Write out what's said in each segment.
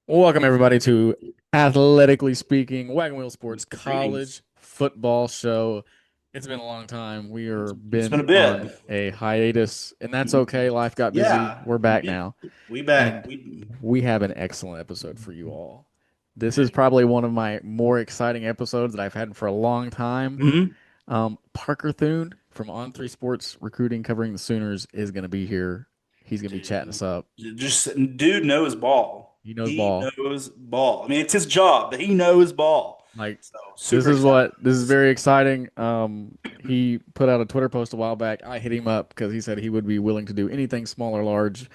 Welcome everybody to Athletically Speaking, Wagon Wheel Sports Greetings. College Football Show. It's been a long time. We are It's been been a bit. on a hiatus, and that's okay. Life got busy. Yeah, We're back now, we back. and we have an excellent episode for you all. This is probably one of my more exciting episodes that I've had for a long time. Mhm. Parker Thune from On Three Sports Recruiting, covering the Sooners, is going to be here. He's going to be chatting us Dude, up. just dude knows ball. He knows He ball. knows ball. I mean, it's his job, but he knows ball. Like So super this is excited. very exciting. He put out a Twitter post a while back. I hit him up because he said he would be willing to do anything small or large,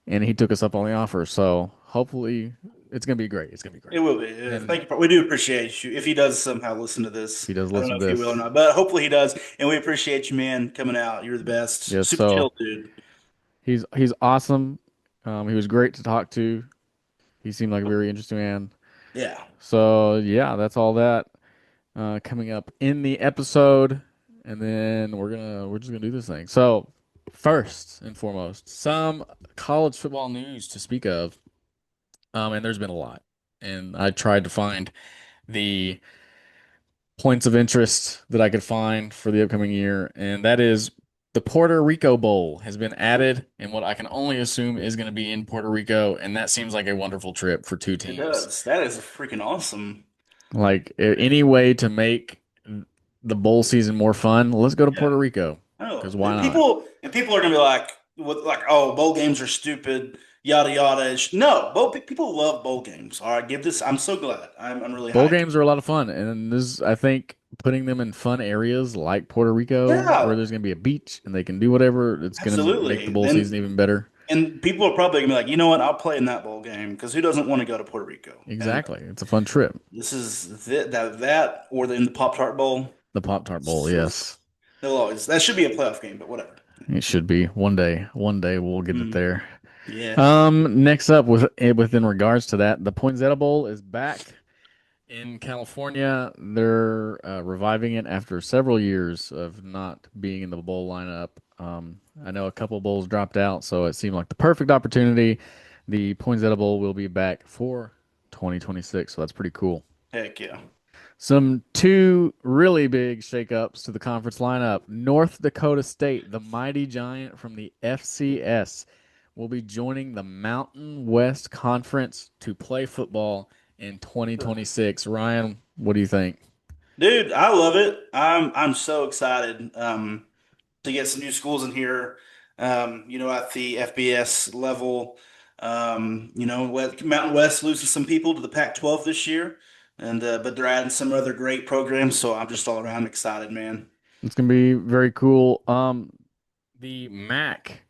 and he took us up on the offer. So hopefully it's gonna be great. It's gonna be It great. will be. And Thank you. We do appreciate you. If he does somehow listen to if this, he does I don't listen know to if he will or this, not, but hopefully he does. And we appreciate you, man, coming out. You're the best. yes. Super So chill, dude. he's awesome. He was great to talk to. He seemed like a very interesting man. Yeah. So yeah, that's all that coming up in the episode, and then we're just gonna do this thing. So first and foremost, some college football news to speak of, and there's been a lot, and I tried to find the points of interest that I could find for the upcoming year, and that is the Puerto Rico Bowl has been added, and what I can only assume is going to be in Puerto Rico, and that seems like a wonderful trip for two It teams. does. That is freaking awesome. Like any way to make the bowl season more fun, let's go to Yeah. Puerto Rico Oh, because why not? people are gonna be like, like, oh, bowl games are stupid, yada yada. No, people love bowl games. All right, give this. I'm so glad. I'm really Bowl hyped. games are a lot of fun, and this I think putting them in fun areas like Puerto Rico, where Yeah, there's going to be a beach and they can do whatever, it's going to make the absolutely. bowl season even better. And people are probably gonna be like, you know what? I'll play in that bowl game because who doesn't want to go to Puerto Rico? And Exactly, it's a fun trip. this is that or in the Pop Tart Bowl. The Pop Tart Bowl, yes, They'll always that should be a playoff game, but whatever. it should be one day. One day we'll get it Mm, there. yeah. Next up within regards to that, the Poinsettia Bowl is back. In California, they're reviving it after several years of not being in the bowl lineup. I know a couple bowls dropped out, so it seemed like the perfect opportunity. The Poinsettia Bowl will be back for 2026, so that's pretty cool. Heck yeah. Some two really big shakeups to the conference lineup. North Dakota State, the mighty giant from the FCS, will be joining the Mountain West Conference to play football in 2026. Ryan, what do you think? Dude, I love it. I'm so excited to get some new schools in here. At the FBS level. Mountain West losing some people to the Pac-12 this year, and but they're adding some other great programs. So I'm just all around excited, man. It's gonna be very cool. The MAC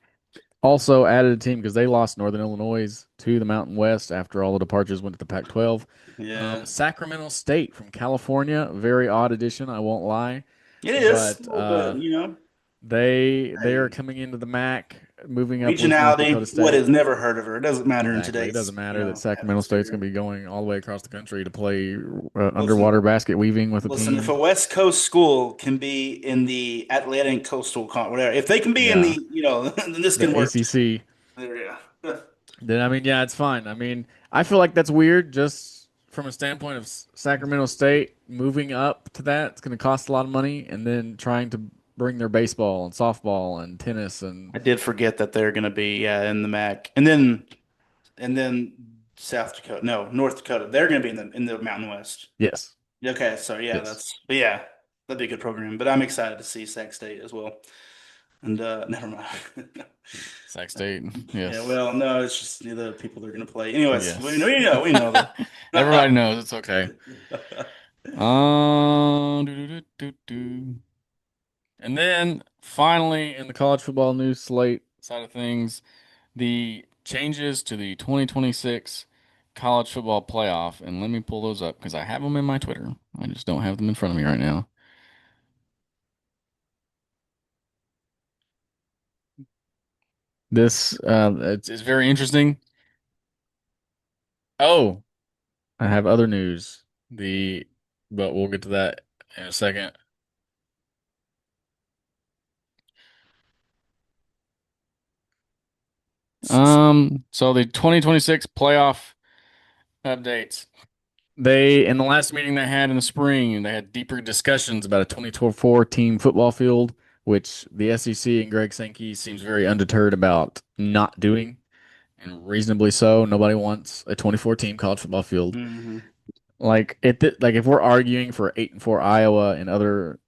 also added a team because they lost Northern Illinois to the Mountain West after all the departures went to the Pac-12. Yeah, Sacramento State from California, very odd addition, I won't lie, it is a but little bit. they are Hey, coming into the MAC, moving up with North Dakota regionality. What State. has never heard of her? It doesn't matter in Exactly, it today's doesn't matter that Sacramento State's going atmosphere. to be going all the way across the country to play Listen, underwater basket weaving with a Listen, if team. a West Coast school can be in the Atlantic Coastal whatever, if they can be in Yeah, the, then this the can work too. ACC. There, yeah. Then I mean, yeah, it's fine. I mean, I feel like that's weird just from a standpoint of Sacramento State moving up to that. It's going to cost a lot of money, and then trying to bring their baseball and softball and tennis and I did forget that they're going to be in the MAC, and then South Dakota, no, North Dakota, they're going to be in the Mountain West. yes, Okay, so yeah, yes, but yeah, that'd be a good program. But I'm excited to see Sac State as well. And never mind. Sac State, Yeah, yes, well, no, it's just the people they're going to play. Anyways, yes. we know Everybody that. knows it's okay. Do. And then finally, in the college football news slate side of things, the changes to the 2026 college football playoff. And let me pull those up because I have them in my Twitter. I just don't have them in front of me right now. This it's very interesting. Oh, I have other news. But we'll get to that in a second. So the 2026 playoff. Updates. They, in the last meeting they had in the spring, they had deeper discussions about a 2024 team football field, which the SEC and Greg Sankey seems very undeterred about not doing, and reasonably so. Nobody wants a 24 team college football field. Hmm. Like if we're arguing for 8-4 Iowa and other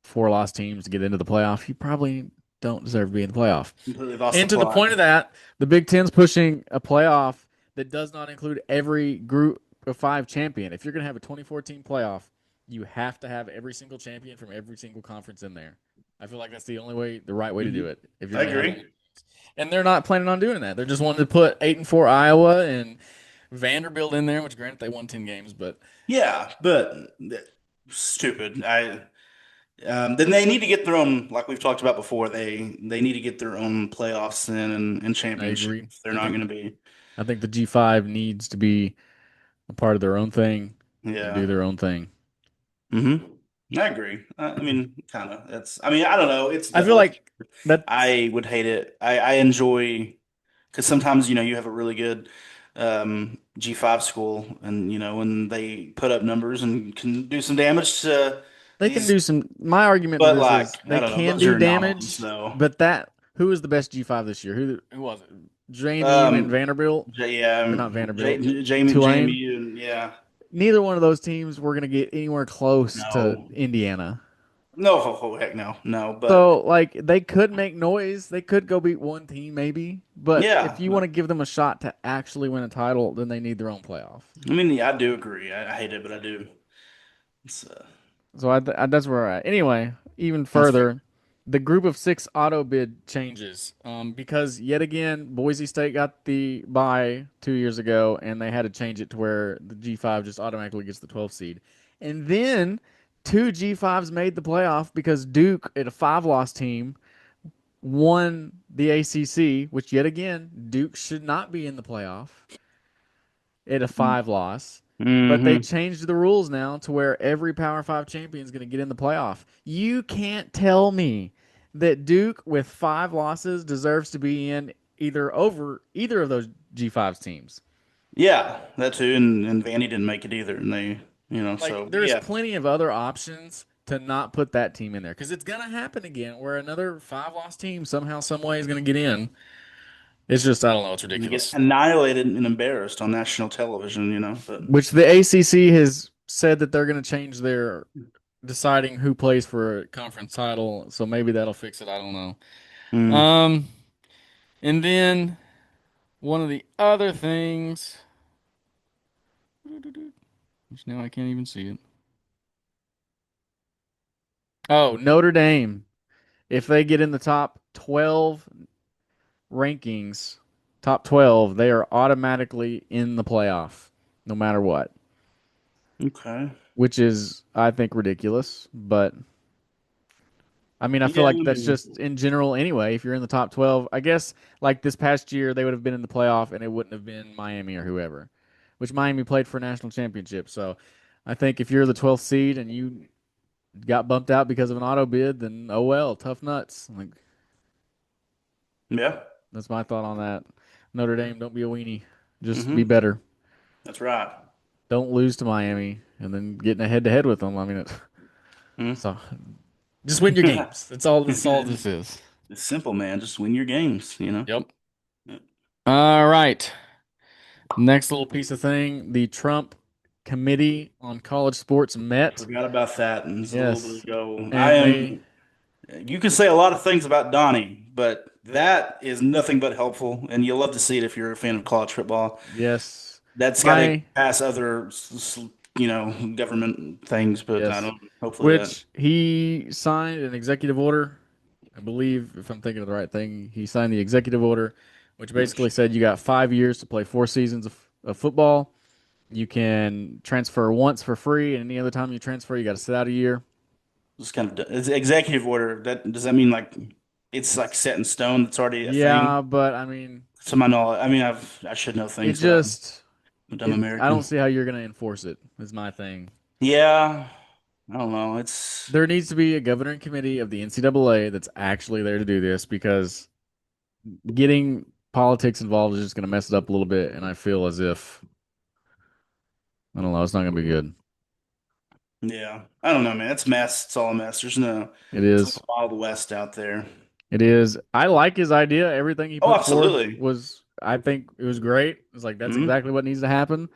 four-loss teams to get into the playoff, you probably don't deserve to be in the playoff. Completely lost the And to the plot. point of that, the Big Ten's pushing a playoff that does not include every group of five champion. If you're going to have a 24 team playoff, you have to have every single champion from every single conference in there. I feel like that's the only way, the right way to Hmm. do it. If you're I going to have agree. only, and they're not planning on doing that. They're just wanting to put 8-4 Iowa and Vanderbilt in there, which granted they won 10 games, but Yeah, but stupid. Then they need to get their own, like we've talked about before. They need to get their own playoffs in and I agree. championships. They're not going to be. I think the G5 needs to be a part of their own thing and Yeah. do their own thing. Hmm. I agree. I mean, kind of. It's. I mean, I don't know. It's I feel definitely. like that's I would hate it. I enjoy because sometimes you have a really good G5 school, and when they put up numbers and can do some damage to they can these. do some. My argument to But this is like, I they don't know. can Those do are anomalies, damage, though. but that who was the best G5 this year? Who was it? JMU and Um, Vanderbilt, Yeah, or not Vanderbilt, Jamie, Tulane. and yeah, Neither one of those teams were going to get anywhere close to no, Indiana. no, heck no, no. But So like they could make noise. They could go beat one team maybe, but if yeah, you want to give them a shot to actually win a title, then they need their own playoff. I mean, yeah, I do agree. I hate it, but I do. It's, So that's where we're at. Anyway, even that's fair. further, the group of six auto bid changes because yet again, Boise State got the bye 2 years ago, and they had to change it to where the G5 just automatically gets the 12th seed. And then two G5s made the playoff because Duke, at a five-loss team, won the ACC, which yet again, Duke should not be in the playoff at a five loss. But they Mm-hmm. changed the rules now to where every Power Five champion is going to get in the playoff. You can't tell me that Duke with five losses deserves to be in either of those G5's teams. Yeah, that too. And Vandy didn't make it either, and they, Like, so there's yeah, plenty of other options to not put that team in there because it's going to happen again where another five-loss team somehow, some way is going to get in. It's just, I don't know, it's and get ridiculous. annihilated and embarrassed on national television. But Which the ACC has said that they're going to change their deciding who plays for a conference title, so maybe that'll fix it. I don't know. mm, And then one of the other things, which now I can't even see it. Oh, Notre Dame. If they get in the top 12 rankings, top 12, they are automatically in the playoff, no matter what, okay, which is, I think, ridiculous. But I mean, I feel yeah, like I that's mean, just in general anyway. If you're in the top 12, I guess like this past year, they would have been in the playoff and it wouldn't have been Miami or whoever, which Miami played for a national championship. So I think if you're the 12th seed and you got bumped out because of an auto bid, then oh well, tough nuts. Like, yeah, that's my thought on that. Notre Dame, don't be a weenie. Just be mm-hmm. better. That's right. Don't lose to Miami and then getting a head to head with them. I mean, Mm. so just win your games. That's all. That's all this is. It's simple, man. Just win your games. Yep. Yeah. All right. Next little piece of thing, the Trump Committee on College Sports met. Forgot about that, and it's a little bit Yes. ago. I And they, am. You can say a lot of things about Donnie, but that is nothing but helpful, and you'll love to see it if you're a fan of college football. yes. That's got to My, pass other, government things, but I yes. don't. Hopefully that. Which he signed an executive order. I believe, if I'm thinking of the right thing, he signed the executive order, which basically Which said you got 5 years to play 4 seasons of football. You can transfer once for free, and any other time you transfer, you got to sit out a year. is kind of it's executive order. That does that mean like it's like set in stone? That's already a thing. Yeah, but I mean, To my knowledge, I mean I should know it things, but I'm just, a dumb I don't American. see how you're going to enforce it, is my thing. Yeah, I don't know. It's There needs to be a governing committee of the NCAA that's actually there to do this because getting politics involved is just going to mess it up a little bit. And I feel as if I don't know. It's not gonna be good. Yeah. I don't know, man. It's a mess. It's all a mess. It It's like is. a Wild West out there. It is. I like his idea. Everything he Oh, put forth absolutely. was, I think, it was great. It's like that's Hmm. exactly what needs to happen.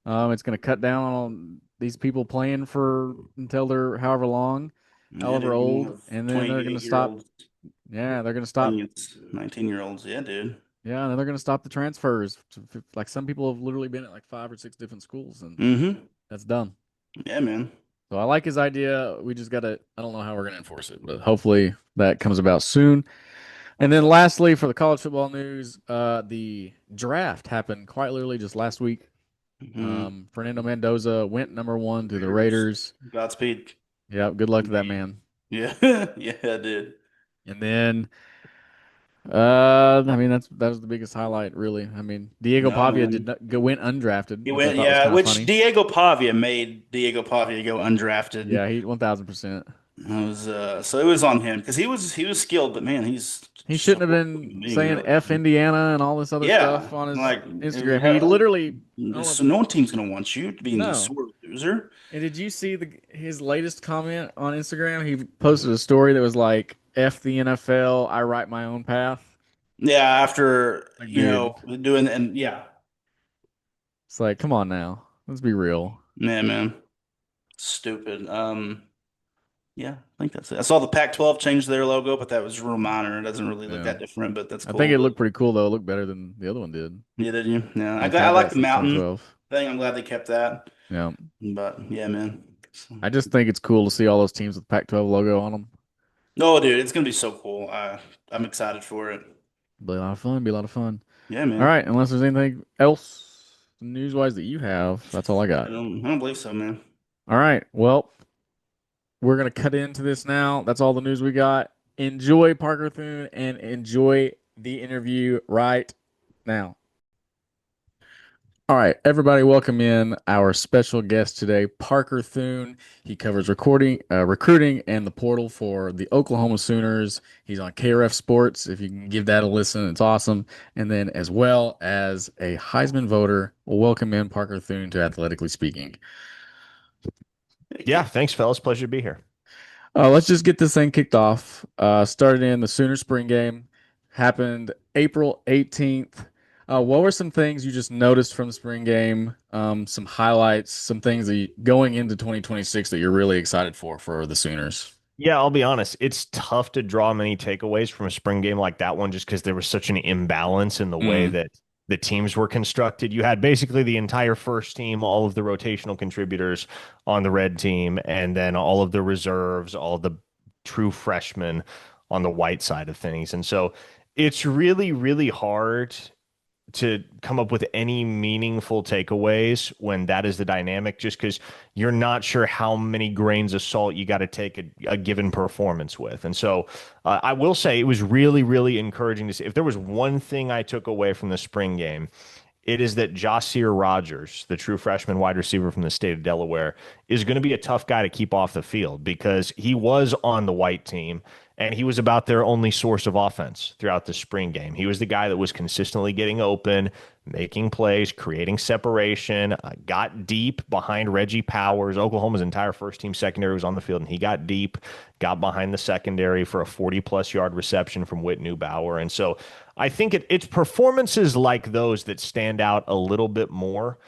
It's going to cut down on these people playing for until they're however long, Yeah, however dude, you won't old, have and then they're going to 28 year stop. olds Yeah, they're going to playing stop. against 19-year-olds. Yeah, dude. Yeah, and then they're going to stop the transfers. Like some people have literally been at like five or six different schools, and Hmm. that's dumb. Yeah, man. So I like his idea. We just got to. I don't know how we're going to enforce it, but hopefully that comes about soon. And Hope then so. lastly, for the college football news, the draft happened quite literally just last week. Hmm. Fernando Mendoza went number one to the Raiders. Raiders. Godspeed. Yeah, good luck to that Indeed. man. Yeah. Yeah, dude. And then, I mean, that was the biggest highlight, really. I mean, Diego No, Pavia did man. not go went undrafted, He which I went, thought was yeah, kind of which funny. Diego Pavia made Diego Pavia go undrafted. Yeah, he 1000%. It was so it was on him because he was skilled, but man, he's He just a shouldn't have horrible been human being, saying really. F Indiana and all this other Yeah, stuff on his like Instagram. He literally, I don't know if, so no team's gonna want you being a no. sore loser. And did you see his latest comment on Instagram? He posted a story that was like, "F the NFL, I write my own path." Yeah, after Like, dude, doing and yeah, it's like, come on now, let's be real. man, stupid. Yeah, I think that's it. I saw the Pac-12 change their logo, but that was real minor. It doesn't really look Yeah, that different, but that's I think cool. it But looked pretty cool though. It looked better than the other one did. yeah, did you? Yeah, They've I had like that the since mountain 2012. thing. I'm glad they kept that. Yeah, But yeah, man. So- I just think it's cool to see all those teams with Pac-12 logo on them. No, dude, it's gonna be so cool. I'm excited for it. Be a lot of fun. Be a lot of fun. Yeah, All man. right, unless there's anything else news-wise that you have, that's all I got. I don't believe so, man. All right, well, we're gonna cut into this now. That's all the news we got. Enjoy Parker Thune and enjoy the interview right now. All right, everybody, welcome in our special guest today, Parker Thune. He covers recruiting, and the portal for the Oklahoma Sooners. He's on KRF Sports. If you can give that a listen, it's awesome. And then, as well as a Heisman voter, welcome in Parker Thune to Athletically Speaking. Thank Yeah, you. thanks, fellas. Pleasure to be here. Let's just get this thing kicked off. Started in the Sooner spring game, happened April 18th. What were some things you just noticed from the spring game? Some highlights, some things that going into 2026 that you're really excited for the Sooners. Yeah, I'll be honest. It's tough to draw many takeaways from a spring game like that one just because there was such an imbalance in the way Mm, that the teams were constructed. You had basically the entire first team, all of the rotational contributors on the red team, and then all of the reserves, all of the true freshmen on the white side of things. And so it's really, really hard to come up with any meaningful takeaways when that is the dynamic, just because you're not sure how many grains of salt you got to take a given performance with. And so I will say it was really, really encouraging to see. If there was one thing I took away from the spring game, it is that Jahsir Rogers, the true freshman wide receiver from the state of Delaware, is going to be a tough guy to keep off the field because he was on the white team and he was about their only source of offense throughout the spring game. He was the guy that was consistently getting open, making plays, creating separation, got deep behind Reggie Powers. Oklahoma's entire first team secondary was on the field, and he got deep, got behind the secondary for a 40-plus yard reception from Whit Neubauer. And so I think it's performances like those that stand out a little bit more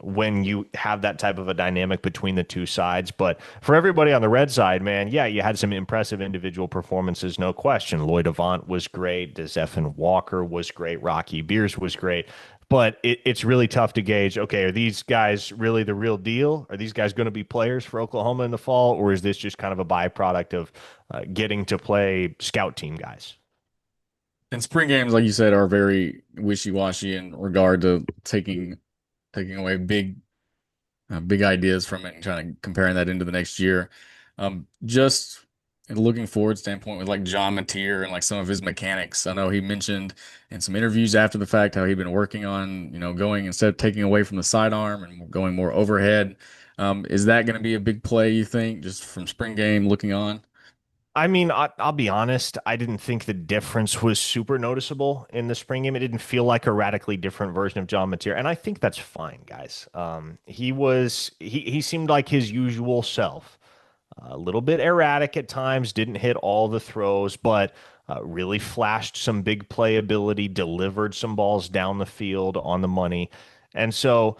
when you have that type of a dynamic between the two sides. But for everybody on the red side, man, yeah, you had some impressive individual performances, no question. Lloyd Avant was great. Desefin Walker was great. Rocky Beers was great. But it's really tough to gauge, okay, are these guys really the real deal? Are these guys going to be players for Oklahoma in the fall? Or is this just kind of a byproduct of getting to play scout team guys? and spring games, like you said, are very wishy-washy in regard to taking away big ideas from it and trying to comparing that into the next year. Just looking forward standpoint with like John Mateer and like some of his mechanics. I know he mentioned in some interviews after the fact how he'd been working on, going instead of taking away from the sidearm and going more overhead. Is that going to be a big play, you think, just from spring game looking on? I mean, I'll be honest. I didn't think the difference was super noticeable in the spring game. It didn't feel like a radically different version of John Mateer, and I think that's fine, guys. He seemed like his usual self. A little bit erratic at times, didn't hit all the throws, but really flashed some big playability, delivered some balls down the field on the money. And so,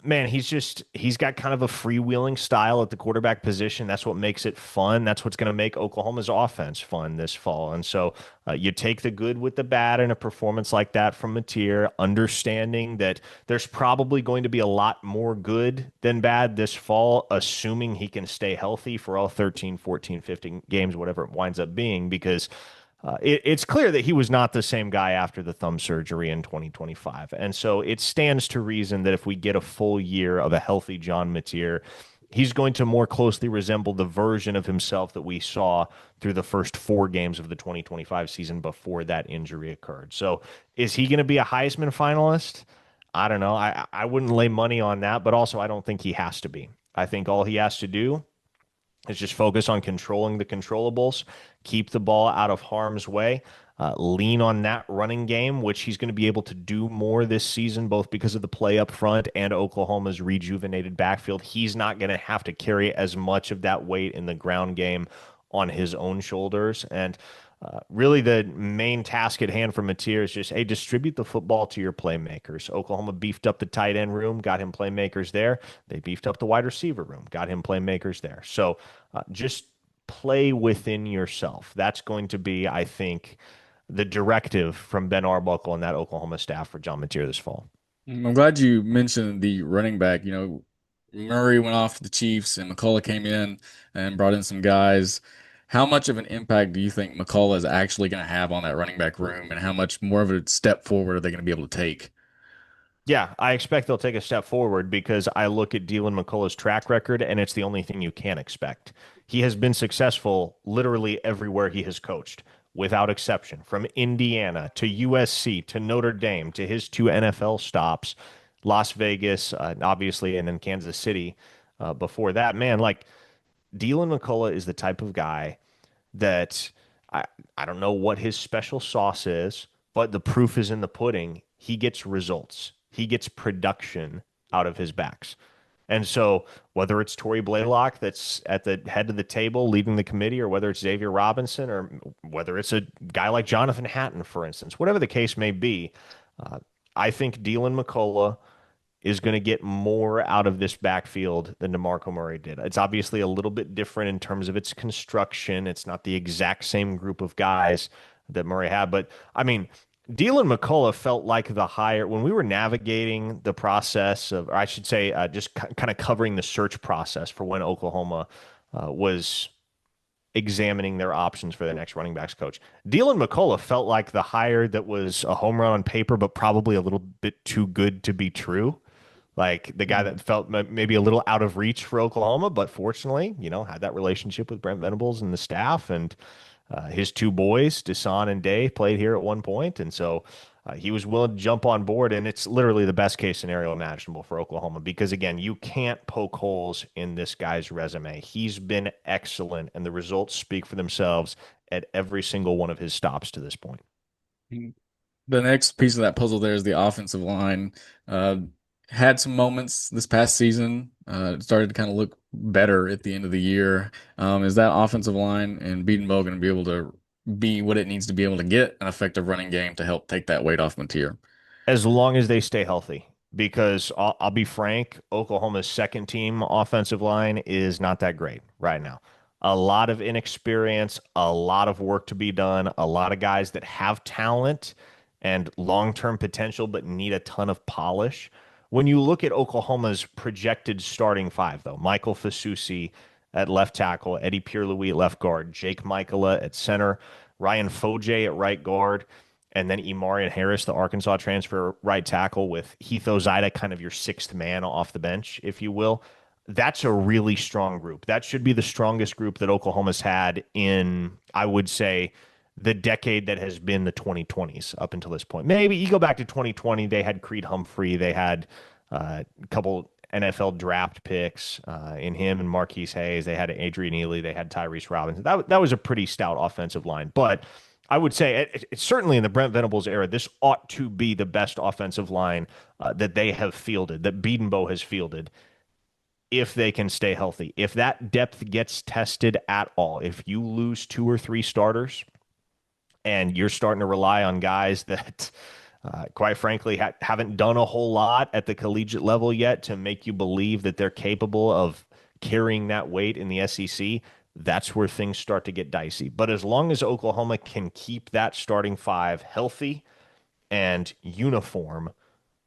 man, he's got kind of a freewheeling style at the quarterback position. That's what makes it fun. That's what's going to make Oklahoma's offense fun this fall. And so you take the good with the bad in a performance like that from Mateer, understanding that there's probably going to be a lot more good than bad this fall, assuming he can stay healthy for all 13, 14, 15 games, whatever it winds up being, because it's clear that he was not the same guy after the thumb surgery in 2025. And so it stands to reason that if we get a full year of a healthy John Mateer, he's going to more closely resemble the version of himself that we saw through the first 4 games of the 2025 season before that injury occurred. So is he going to be a Heisman finalist? I don't know. I wouldn't lay money on that, but also I don't think he has to be. I think all he has to do is just focus on controlling the controllables, keep the ball out of harm's way, lean on that running game, which he's going to be able to do more this season, both because of the play up front and Oklahoma's rejuvenated backfield. He's not going to have to carry as much of that weight in the ground game on his own shoulders. And really, the main task at hand for Mateer is just, hey, distribute the football to your playmakers. Oklahoma beefed up the tight end room, got him playmakers there. They beefed up the wide receiver room, got him playmakers there. So just play within yourself. That's going to be, I think, the directive from Ben Arbuckle and that Oklahoma staff for John Mateer this fall. I'm glad you mentioned the running back. Murray went off to the Chiefs and McCullough came in and brought in some guys. How much of an impact do you think McCullough is actually going to have on that running back room, and how much more of a step forward are they going to be able to take? Yeah, I expect they'll take a step forward because I look at Dylan McCullough's track record, and it's the only thing you can expect. He has been successful literally everywhere he has coached, without exception, from Indiana to USC to Notre Dame to his 2 NFL stops, Las Vegas, obviously, and then Kansas City before that. Man, like Dylan McCullough is the type of guy that I I don't know what his special sauce is, but the proof is in the pudding. He gets results. He gets production out of his backs. And so whether it's Tory Blaylock that's at the head of the table leading the committee, or whether it's Xavier Robinson, or whether it's a guy like Jonathan Hatton, for instance, whatever the case may be, uh, I think Dylan McCullough is going to get more out of this backfield than DeMarco Murray did. It's obviously a little bit different in terms of its construction. It's not the exact same group of guys that Murray had, but I mean, Dylan McCullough felt like the hire when we were navigating the process of, or I should say, just kind of covering the search process for when Oklahoma was examining their options for their next running backs coach. Dylan McCullough felt like the hire that was a home run on paper, but probably a little bit too good to be true, like the guy that felt maybe a little out of reach for Oklahoma, but fortunately, had that relationship with Brent Venables and the staff, and his 2 boys, Desan and Day, played here at one point, and so he was willing to jump on board. And it's literally the best case scenario imaginable for Oklahoma because, again, you can't poke holes in this guy's resume. He's been excellent, and the results speak for themselves at every single one of his stops to this point. The next piece of that puzzle there is the offensive line. Uh, had some moments this past season. It started to kind of look better at the end of the year. Is that offensive line and Beatonbow going to be able to be what it needs to be able to get an effective running game to help take that weight off Mateer? As long as they stay healthy. Because I'll be frank, Oklahoma's second team offensive line is not that great right now. A lot of inexperience, a lot of work to be done, a lot of guys that have talent and long-term potential but need a ton of polish. When you look at Oklahoma's projected starting five, though, Michael Fasusi at left tackle, Eddie Pierre-Louis at left guard, Jake Michaela at center, Ryan Foje at right guard, and then Imarian Harris, the Arkansas transfer right tackle, with Heath Ozida, kind of your sixth man off the bench, if you will. That's a really strong group. That should be the strongest group that Oklahoma's had in, I would say, the decade that has been the 2020s up until this point. Maybe you go back to 2020, they had Creed Humphrey, they had a couple NFL draft picks in him and Marquise Hayes. They had Adrian Ely. They had Tyrese Robinson. That was a pretty stout offensive line. But I would say it's certainly in the Brent Venables era, this ought to be the best offensive line that they have fielded, that Bedenbaugh has fielded, if they can stay healthy. If that depth gets tested at all, if you lose two or three starters and you're starting to rely on guys that, quite frankly, haven't done a whole lot at the collegiate level yet to make you believe that they're capable of carrying that weight in the SEC, that's where things start to get dicey. But as long as Oklahoma can keep that starting five healthy and uniform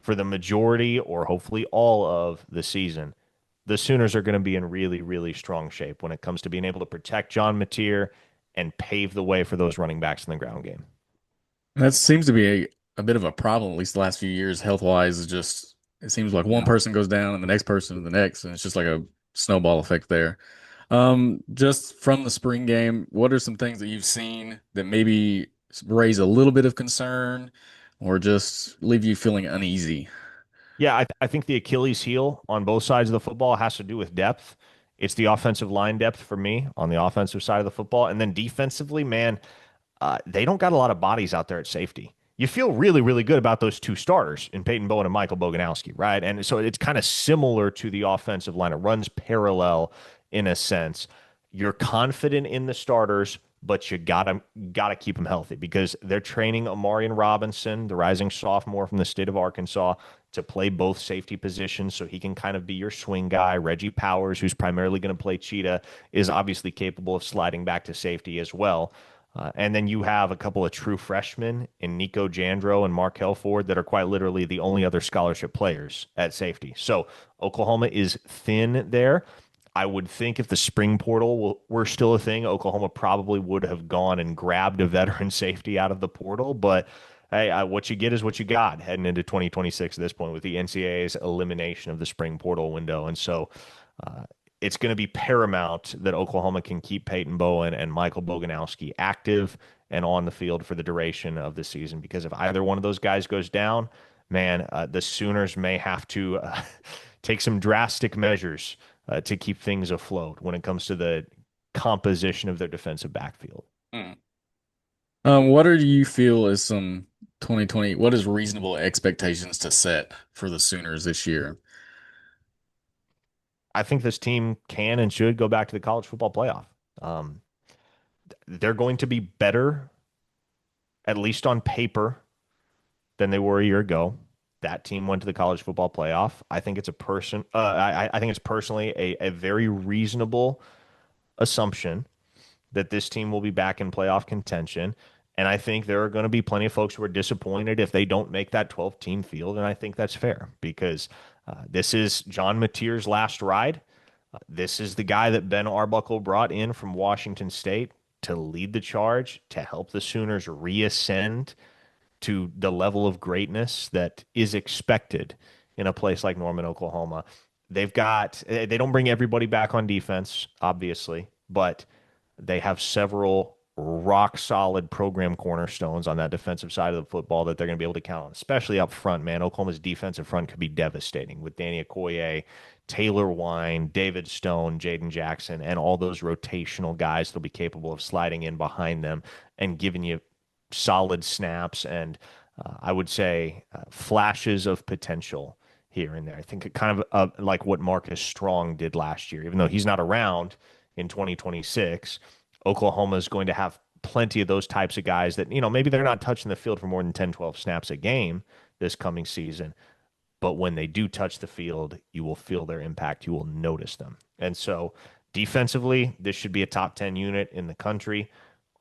for the majority or hopefully all of the season, the Sooners are going to be in really, really strong shape when it comes to being able to protect John Mateer and pave the way for those running backs in the ground game. That seems to be a bit of a problem, at least the last few years, health wise. Is just it seems like one Yeah. person goes down and the next person and the next, and it's just like a snowball effect there. Just from the spring game, what are some things that you've seen that maybe raise a little bit of concern or just leave you feeling uneasy? Yeah, I think the Achilles heel on both sides of the football has to do with depth. It's the offensive line depth for me on the offensive side of the football. And then defensively, man, they don't got a lot of bodies out there at safety. You feel really, really good about those two starters in Peyton Bowen and Michael Boganowski, right? And so it's kind of similar to the offensive line. It runs parallel in a sense. You're confident in the starters, but you gotta keep them healthy because they're training Amarian Robinson, the rising sophomore from the state of Arkansas, to play both safety positions so he can kind of be your swing guy. Reggie Powers, who's primarily going to play cheetah, is obviously capable of sliding back to safety as well. And then you have a couple of true freshmen in Nico Jandro and Markel Ford that are quite literally the only other scholarship players at safety. So Oklahoma is thin there. I would think if the spring portal were still a thing, Oklahoma probably would have gone and grabbed a veteran safety out of the portal. But hey, what you get is what you got heading into 2026 at this point with the NCAA's elimination of the spring portal window. And so uh, it's going to be paramount that Oklahoma can keep Peyton Bowen and Michael Boganowski active and on the field for the duration of the season. Because if either one of those guys goes down, man, the Sooners may have to take some drastic measures to keep things afloat when it comes to the composition of their defensive backfield. Hmm. What do you feel is some 2020, what is reasonable expectations to set for the Sooners this year? I think this team can and should go back to the college football playoff. Um, they're going to be better, at least on paper, than they were a year ago. That team went to the college football playoff. I think it's a person. I think it's personally a very reasonable assumption that this team will be back in playoff contention. And I think there are going to be plenty of folks who are disappointed if they don't make that 12-team field. And I think that's fair because this is John Mateer's last ride. This is the guy that Ben Arbuckle brought in from Washington State to lead the charge, to help the Sooners reascend to the level of greatness that is expected in a place like Norman, Oklahoma. They don't bring everybody back on defense, obviously, but they have several rock solid program cornerstones on that defensive side of the football that they're going to be able to count on, especially up front, man. Oklahoma's defensive front could be devastating with Danny Okoye, Taylor Wine, David Stone, Jaden Jackson, and all those rotational guys that'll be capable of sliding in behind them and giving you solid snaps and I would say flashes of potential here and there. I think it kind of like what Marcus Strong did last year, even though he's not around in 2026. Oklahoma is going to have plenty of those types of guys that, maybe they're not touching the field for more than 10, 12 snaps a game this coming season. But when they do touch the field, you will feel their impact. You will notice them. And so defensively, this should be a top 10 unit in the country.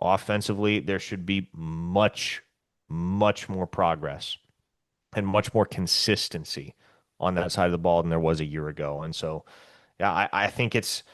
Offensively, there should be much, much more progress and much more consistency on that side of the ball than there was a year ago. And so, yeah, I think it's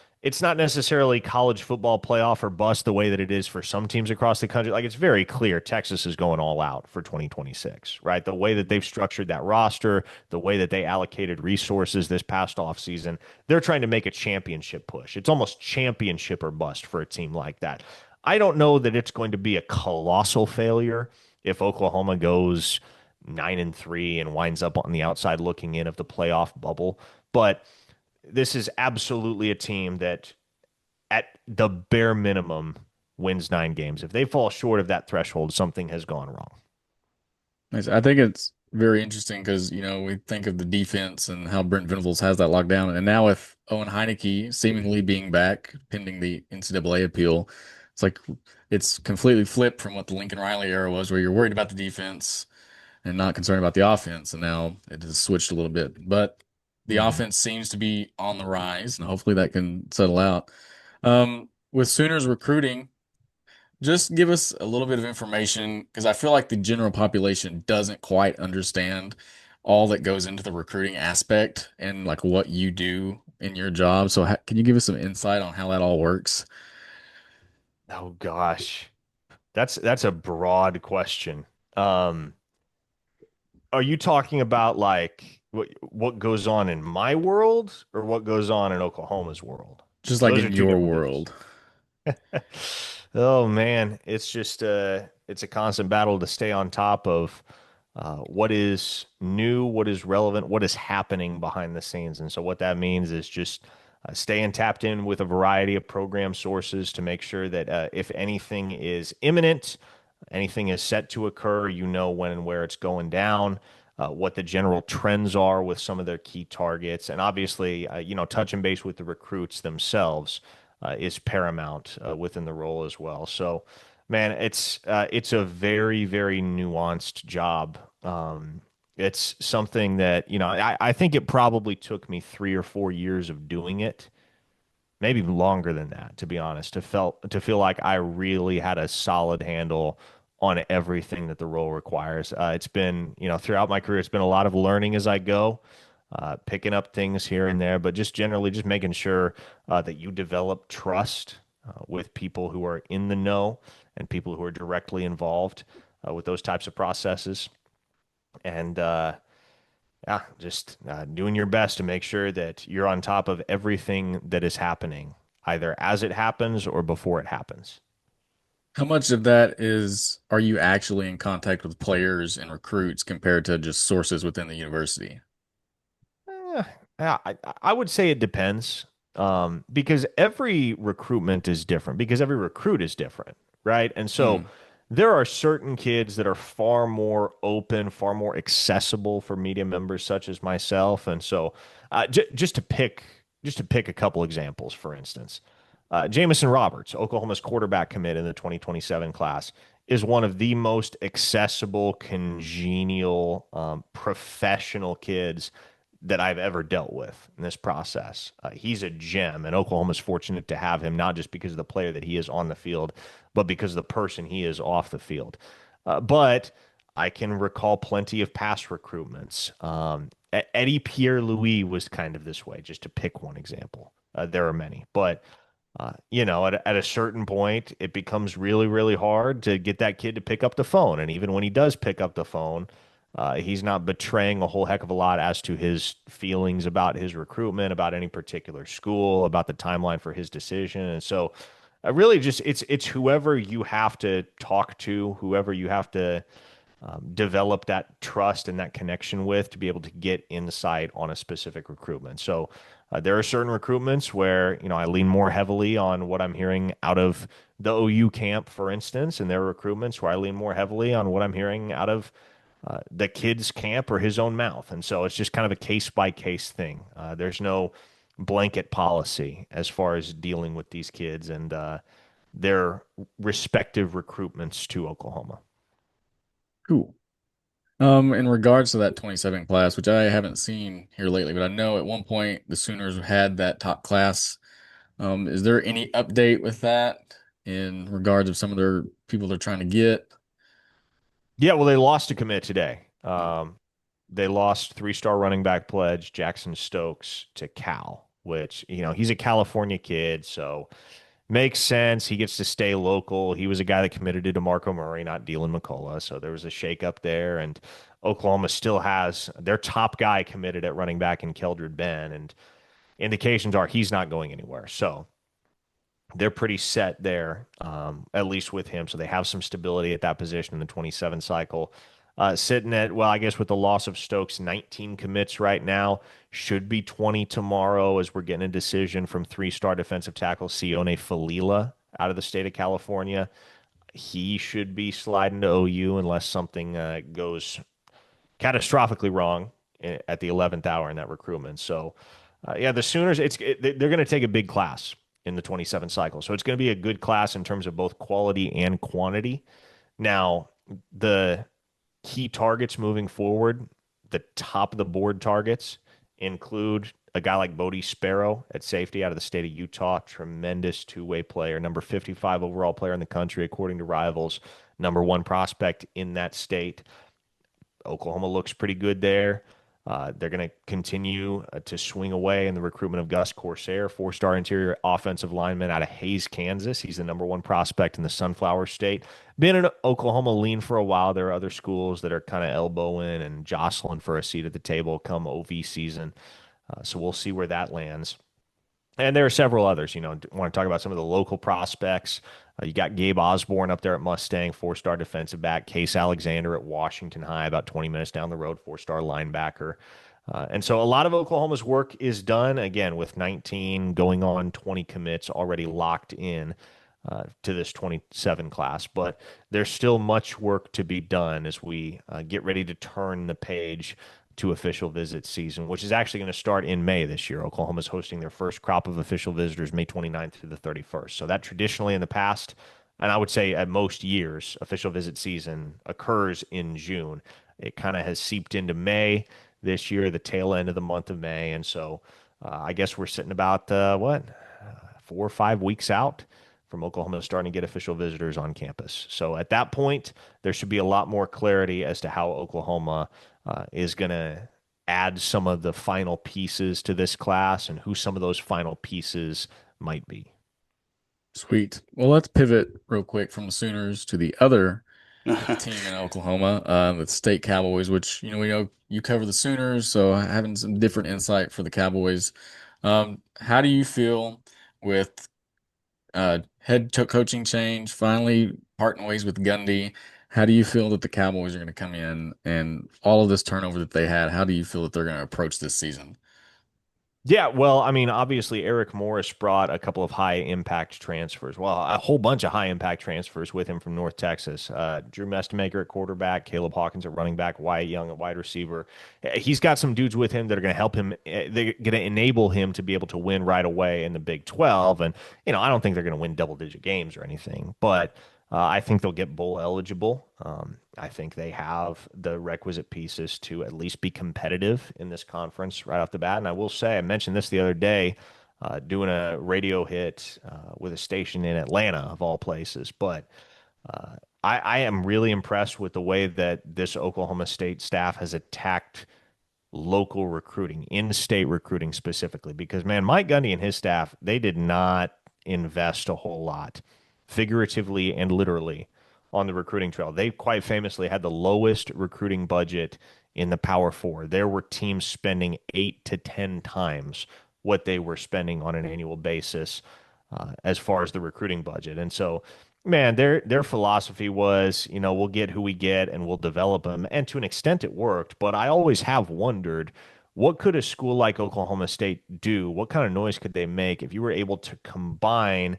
not necessarily college football playoff or bust the way that it is for some teams across the country. Like it's very clear Texas is going all out for 2026, right? The way that they've structured that roster, the way that they allocated resources this past offseason, they're trying to make a championship push. It's almost championship or bust for a team like that. I don't know that it's going to be a colossal failure if Oklahoma goes 9-3 and winds up on the outside looking in of the playoff bubble. But this is absolutely a team that, at the bare minimum, wins 9 games. If they fall short of that threshold, something has gone wrong. Nice. I think it's very interesting because, we think of the defense and how Brent Venables has that locked down. And now with Owen Heineke seemingly being back pending the NCAA appeal, it's like it's completely flipped from what the Lincoln Riley era was, where you're worried about the defense and not concerned about the offense. And now it has switched a little bit. But the Mhm. offense seems to be on the rise, and hopefully that can settle out. With Sooners recruiting, just give us a little bit of information because I feel like the general population doesn't quite understand all that goes into the recruiting aspect and like what you do in your job. So can you give us some insight on how that all works? Oh gosh. That's a broad question. Um, are you talking about like what goes on in my world or what goes on in Oklahoma's world? Just like Those are in two your different things. world. Oh man, it's just it's a constant battle to stay on top of what is new, what is relevant, what is happening behind the scenes. And so what that means is just staying tapped in with a variety of program sources to make sure that if anything is imminent, anything is set to occur, you know when and where it's going down. What the general trends are with some of their key targets, and obviously, touching base with the recruits themselves is paramount within the role as well. So, man, it's a very very nuanced job. It's something that I think it probably took me 3 or 4 years of doing it, maybe longer than that, to be honest, to feel like I really had a solid handle on everything that the role requires. It's been, throughout my career, it's been a lot of learning as I go, picking up things here and there, but just generally just making sure that you develop trust with people who are in the know and people who are directly involved with those types of processes. And yeah, just doing your best to make sure that you're on top of everything that is happening, either as it happens or before it happens. How much of that are you actually in contact with players and recruits compared to just sources within the university? Eh, yeah, I would say it depends, because every recruitment is different, because every recruit is different, right? And so Hmm. there are certain kids that are far more open, far more accessible for media members such as myself. And so just to pick a couple examples, for instance, Jamison Roberts, Oklahoma's quarterback commit in the 2027 class, is one of the most accessible, congenial, professional kids that I've ever dealt with in this process. He's a gem, and Oklahoma's fortunate to have him, not just because of the player that he is on the field, but because of the person he is off the field. But I can recall plenty of past recruitments. Eddie Pierre Louis was kind of this way, just to pick one example. There are many, but at a certain point, it becomes really, really hard to get that kid to pick up the phone. And even when he does pick up the phone, he's not betraying a whole heck of a lot as to his feelings about his recruitment, about any particular school, about the timeline for his decision. And so, really, just it's whoever you have to talk to, whoever you have to develop that trust and that connection with to be able to get insight on a specific recruitment. So there are certain recruitments where I lean more heavily on what I'm hearing out of the OU camp, for instance, and there are recruitments where I lean more heavily on what I'm hearing out of the kid's camp or his own mouth. And so it's just kind of a case by case thing. There's no blanket policy as far as dealing with these kids and their respective recruitments to Oklahoma. Cool. In regards to that 27 class, which I haven't seen here lately, but I know at one point the Sooners had that top class. Is there any update with that in regards of some of their people they're trying to get? Yeah, well, they lost to commit today. Hmm. They lost three-star running back pledge Jackson Stokes to Cal, which, he's a California kid, so makes sense. He gets to stay local. He was a guy that committed to DeMarco Murray, not Dylan McCullough. So there was a shakeup there. And Oklahoma still has their top guy committed at running back in Keldred Ben. And indications are he's not going anywhere. So they're pretty set there, at least with him. So they have some stability at that position in the 27 cycle. Sitting at, well, I guess with the loss of Stokes, 19 commits right now. Should be 20 tomorrow as we're getting a decision from three-star defensive tackle Sione Falila out of the state of California. He should be sliding to OU unless something goes catastrophically wrong at the 11th hour in that recruitment. So, yeah, the Sooners, they're going to take a big class in the 27 cycle. So it's going to be a good class in terms of both quality and quantity. Now, the key targets moving forward, the top of the board targets include a guy like Bodie Sparrow at safety out of the state of Utah, tremendous two-way player, number 55 overall player in the country, according to Rivals, number one prospect in that state. Oklahoma looks pretty good there. They're going to continue to swing away in the recruitment of Gus Corsair, four-star interior offensive lineman out of Hays, Kansas. He's the number one prospect in the Sunflower State. Been in Oklahoma lean for a while. There are other schools that are kind of elbowing and jostling for a seat at the table come OV season. So we'll see where that lands. And there are several others. Want to talk about some of the local prospects. You got Gabe Osborne up there at Mustang, four-star defensive back. Case Alexander at Washington High, about 20 minutes down the road, four-star linebacker. And so a lot of Oklahoma's work is done, again, with 19 going on 20 commits already locked in to this 27 class. But there's still much work to be done as we get ready to turn the page to official visit season, which is actually going to start in May this year. Oklahoma's hosting their first crop of official visitors May 29th through the 31st. So that traditionally in the past, and I would say at most years, official visit season occurs in June. It kind of has seeped into May this year, the tail end of the month of May. And so I guess we're sitting about, 4 or 5 weeks out from Oklahoma starting to get official visitors on campus. So at that point, there should be a lot more clarity as to how Oklahoma is going to add some of the final pieces to this class and who some of those final pieces might be. Sweet. Well, let's pivot real quick from the Sooners to the other team in Oklahoma, the State Cowboys, which, we know you cover the Sooners, so having some different insight for the Cowboys. How do you feel with coaching change, finally parting ways with Gundy? How do you feel that the Cowboys are going to come in and all of this turnover that they had? How do you feel that they're going to approach this season? Yeah, well, I mean, obviously Eric Morris brought a couple of high impact transfers. Well, a whole bunch of high impact transfers with him from North Texas. Drew Mestemaker at quarterback, Caleb Hawkins at running back, Wyatt Young at wide receiver. He's got some dudes with him that are going to help him. They're going to enable him to be able to win right away in the Big 12. And, I don't think they're going to win double digit games or anything, but I think they'll get bowl eligible. I think they have the requisite pieces to at least be competitive in this conference right off the bat. And I will say, I mentioned this the other day, doing a radio hit with a station in Atlanta, of all places. But I am really impressed with the way that this Oklahoma State staff has attacked local recruiting, in-state recruiting specifically, because man, Mike Gundy and his staff, they did not invest a whole lot, figuratively and literally, on the recruiting trail. They quite famously had the lowest recruiting budget in the Power Four. There were teams spending 8 to 10 times what they were spending on an annual basis as far as the recruiting budget. And so, man, their philosophy was, we'll get who we get and we'll develop them. And to an extent, it worked. But I always have wondered, what could a school like Oklahoma State do? What kind of noise could they make if you were able to combine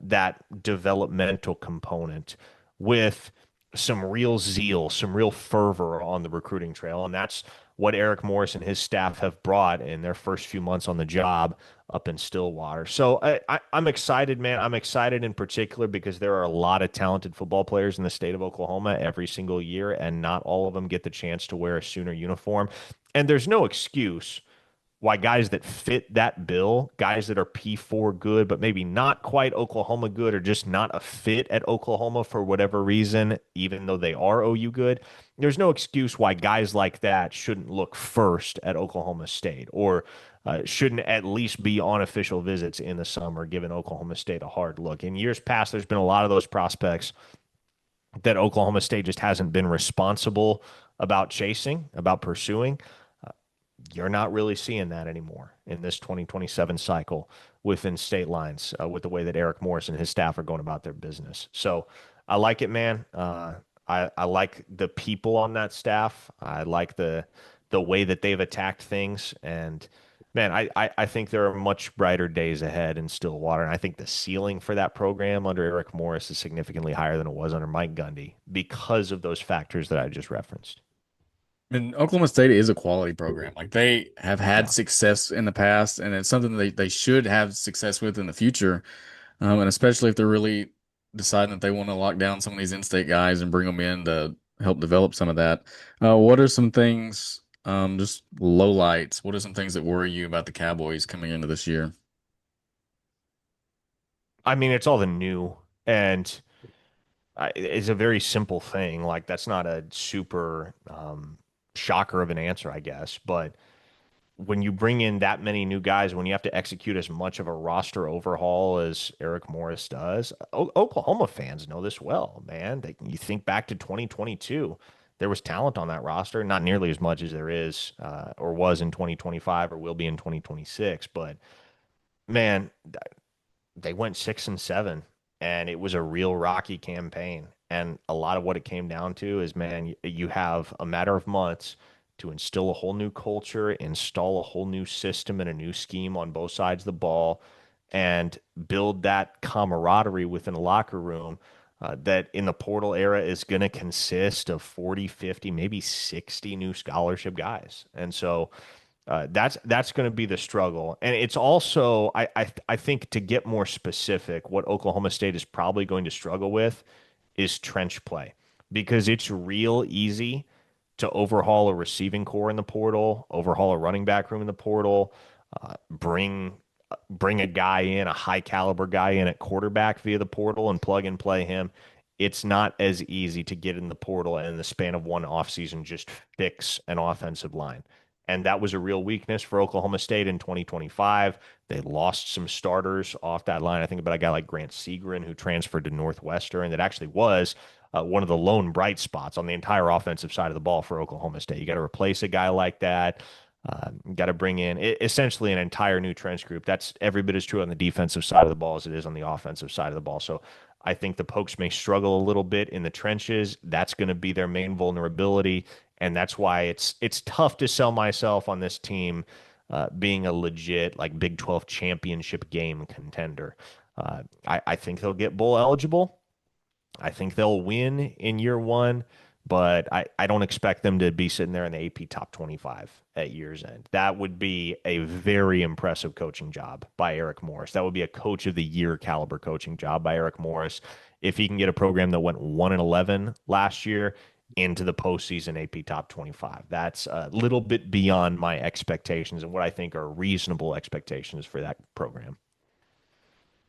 that developmental component with some real zeal, some real fervor on the recruiting trail? And that's what Eric Morris and his staff have brought in their first few months on the job up in Stillwater. So I'm excited, man. I'm excited in particular because there are a lot of talented football players in the state of Oklahoma every single year, and not all of them get the chance to wear a Sooner uniform. And there's no excuse why guys that fit that bill, guys that are P4 good, but maybe not quite Oklahoma good, or just not a fit at Oklahoma for whatever reason, even though they are OU good, there's no excuse why guys like that shouldn't look first at Oklahoma State, or shouldn't at least be on official visits in the summer, giving Oklahoma State a hard look. In years past, there's been a lot of those prospects that Oklahoma State just hasn't been responsible about chasing, about pursuing. You're not really seeing that anymore in this 2027 cycle within state lines with the way that Eric Morris and his staff are going about their business. So I like it, man. I like the people on that staff. I like the way that they've attacked things. And man, I think there are much brighter days ahead in Stillwater. And I think the ceiling for that program under Eric Morris is significantly higher than it was under Mike Gundy because of those factors that I just referenced. And Oklahoma State is a quality program. Like they have had Yeah. success in the past, and it's something they should have success with in the future. And especially if they're really deciding that they want to lock down some of these in-state guys and bring them in to help develop some of that. What are some things, just lowlights? What are some things that worry you about the Cowboys coming into this year? I mean, it's all the new and it's a very simple thing. Like that's not a super shocker of an answer, I guess. But when you bring in that many new guys, when you have to execute as much of a roster overhaul as Eric Morris does, Oklahoma fans know this well, man. You think back to 2022, there was talent on that roster, not nearly as much as there is or was in 2025 or will be in 2026. But man, they went 6-7, and it was a real rocky campaign. And a lot of what it came down to is, man, you have a matter of months to instill a whole new culture, install a whole new system and a new scheme on both sides of the ball, and build that camaraderie within a locker room that in the portal era is going to consist of 40, 50, maybe 60 new scholarship guys. And so that's going to be the struggle, and it's also I think to get more specific, what Oklahoma State is probably going to struggle with is trench play because it's real easy to overhaul a receiving core in the portal, overhaul a running back room in the portal, bring a guy in, a high caliber guy in at quarterback via the portal and plug and play him. It's not as easy to get in the portal and in the span of one offseason just fix an offensive line. And that was a real weakness for Oklahoma State in 2025. They lost some starters off that line. I think about a guy like Grant Segrin, who transferred to Northwestern, that actually was one of the lone bright spots on the entire offensive side of the ball for Oklahoma State. You got to replace a guy like that. You got to bring in essentially an entire new trench group. That's every bit as true on the defensive side of the ball as it is on the offensive side of the ball. So I think the Pokes may struggle a little bit in the trenches. That's going to be their main vulnerability, and that's why it's tough to sell myself on this team being a legit like Big 12 championship game contender. I think they'll get bowl eligible. I think they'll win in year one, but I don't expect them to be sitting there in the AP top 25 at year's end. That would be a very impressive coaching job by Eric Morris. That would be a coach of the year caliber coaching job by Eric Morris. If he can get a program that went 1-11 last year into the postseason AP top 25, that's a little bit beyond my expectations and what I think are reasonable expectations for that program.